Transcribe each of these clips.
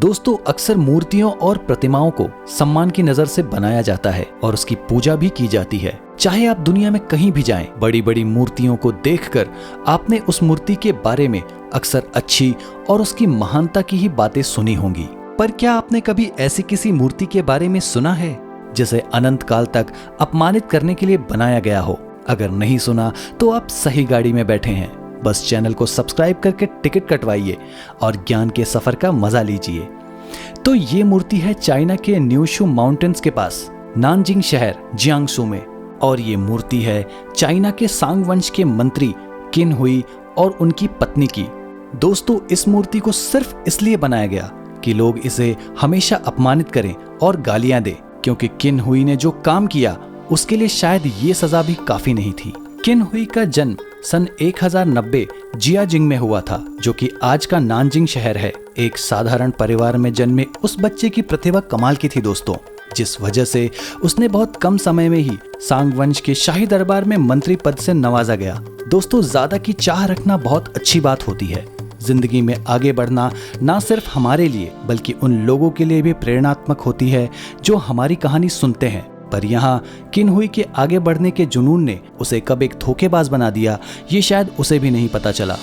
दोस्तों, अक्सर मूर्तियों और प्रतिमाओं को सम्मान की नजर से बनाया जाता है और उसकी पूजा भी की जाती है। चाहे आप दुनिया में कहीं भी जाएं, बड़ी बड़ी मूर्तियों को देखकर आपने उस मूर्ति के बारे में अक्सर अच्छी और उसकी महानता की ही बातें सुनी होंगी। पर क्या आपने कभी ऐसी किसी मूर्ति के बारे में सुना है जिसे अनंत काल तक अपमानित करने के लिए बनाया गया हो? अगर नहीं सुना तो आप सही गाड़ी में बैठे हैं। बस चैनल को सब्सक्राइब करके टिकट कटवाइए और ज्ञान के सफर का मजा लीजिए। तो ये मूर्ति है चाइना के न्यूशु माउंटेन्स के पास नानजिंग शहर जियांगसू में, और ये मूर्ति है चाइना के सांग वंश के मंत्री किन हुई और उनकी पत्नी की। दोस्तों, इस मूर्ति को सिर्फ इसलिए बनाया गया कि लोग इसे हमेशा अपमानित करें और गालियां दें, क्योंकि किन हुई ने जो काम किया उसके लिए शायद ये सजा भी काफी नहीं थी। किन हुई का जन्म सन 1090 जियाजिंग में हुआ था, जो कि आज का नानजिंग शहर है। एक साधारण परिवार में जन्मे उस बच्चे की प्रतिभा कमाल की थी दोस्तों, जिस वजह से उसने बहुत कम समय में ही सांग वंश के शाही दरबार में मंत्री पद से नवाजा गया। दोस्तों, ज्यादा की चाह रखना बहुत अच्छी बात होती है। जिंदगी में आगे बढ़ना ना सिर्फ हमारे लिए बल्कि उन लोगों के लिए भी प्रेरणात्मक होती है जो हमारी कहानी सुनते हैं। पर यहाँ किन हुई के आगे बढ़ने के जुनून ने उसे कब एक धोखेबाज बना दिया, ये शायद उसे भी नहीं पता चला।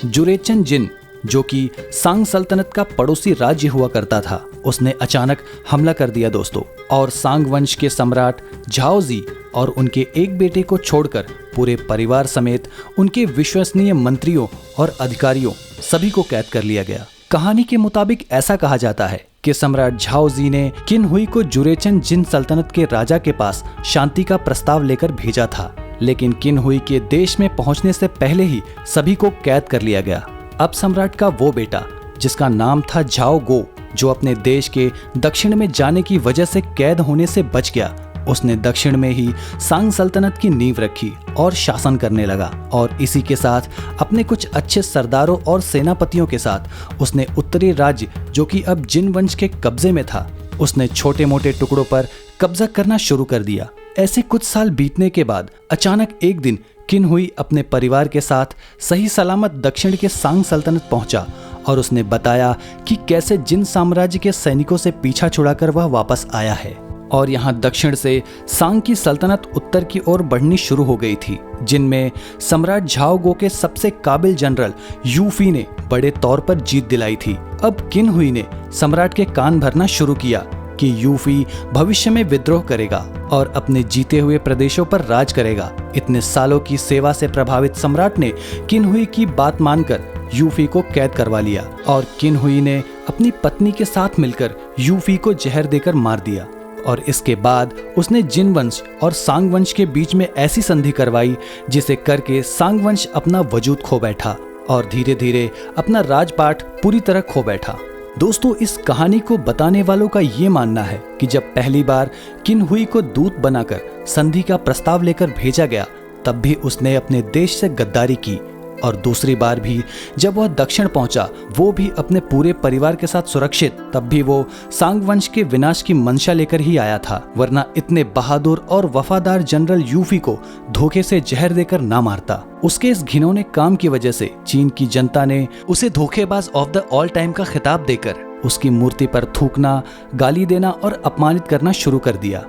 जुरेचन जिन, जो कि सांग सल्तनत का पड़ोसी राज्य हुआ करता था, उसने अचानक हमला कर दिया दोस्तों, और सांग वंश के सम्राट झाओजी और उनके एक बेटे को छोड़कर पूरे परिवार समेत उनके विश्वसनीय मंत्रियों और अधिकारियों सभी को कैद कर लिया गया। कहानी के मुताबिक ऐसा कहा जाता है कि सम्राट झाओजी ने किन हुई को जुरेचन जिन सल्तनत के राजा के पास शांति का प्रस्ताव लेकर भेजा था, लेकिन किन हुई के देश में पहुंचने से पहले ही सभी को कैद कर लिया गया। अब सम्राट का वो बेटा, जिसका नाम था झाओ गो, जो अपने देश के दक्षिण में जाने की वजह से कैद होने से बच गया, उसने दक्षिण में ही सांग सल्तनत की नींव रखी और शासन करने लगा। और इसी के साथ अपने कुछ अच्छे सरदारों और सेनापतियों के साथ उसने उत्तरी राज्य, जो कि अब जिन वंश के कब्जे में था, उसने छोटे मोटे टुकड़ों पर कब्जा करना शुरू कर दिया। ऐसे कुछ साल बीतने के बाद अचानक एक दिन किन हुई अपने परिवार के साथ सही सलामत दक्षिण के सांग सल्तनत पहुंचा और उसने बताया कि कैसे जिन साम्राज्य के सैनिकों से पीछा छुड़ाकर वह वापस आया है। और यहाँ दक्षिण से सांग की सल्तनत उत्तर की ओर बढ़नी शुरू हो गई थी, जिनमें सम्राट झाओ गो के सबसे काबिल जनरल यूफी ने बड़े तौर पर जीत दिलाई थी। अब किन हुई ने सम्राट के कान भरना शुरू किया कि यूफी भविष्य में विद्रोह करेगा और अपने जीते हुए प्रदेशों पर राज करेगा। इतने सालों की सेवा से प्रभावित सम्राट ने किन हुई की बात मानकर यूफी को कैद करवा लिया और किन हुई ने अपनी पत्नी के साथ मिलकर यूफी को जहर देकर मार दिया। और इसके बाद उसने जिन वंश और सांग वंश के बीच में ऐसी संधि करवाई जिसे करके सांग वंश अपना वजूद खो बैठा और धीरे धीरे अपना राजपाट पूरी तरह खो बैठा। दोस्तों, इस कहानी को बताने वालों का ये मानना है कि जब पहली बार किन हुई को दूत बनाकर संधि का प्रस्ताव लेकर भेजा गया, तब भी उसने अपने देश से गद्दारी की, और दूसरी बार भी जब वह दक्षिण पहुंचा, वो भी अपने पूरे परिवार के साथ सुरक्षित, तब भी वो सांग वंश के विनाश की मंशा लेकर ही आया था, वरना इतने बहादुर और वफादार जनरल यूफी को धोखे से जहर देकर ना मारता। उसके इस घिनौने काम की वजह से चीन की जनता ने उसे धोखेबाज ऑफ द ऑल टाइम का खिताब देकर उसकी मूर्ति पर थूकना, गाली देना और अपमानित करना शुरू कर दिया।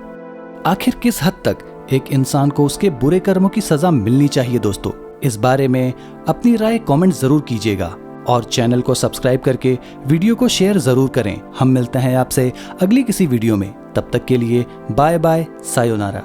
आखिर किस हद तक एक इंसान को उसके बुरे कर्मों की सजा मिलनी चाहिए दोस्तों? इस बारे में अपनी राय कमेंट जरूर कीजिएगा और चैनल को सब्सक्राइब करके वीडियो को शेयर जरूर करें। हम मिलते हैं आपसे अगली किसी वीडियो में। तब तक के लिए बाय बाय, सायोनारा।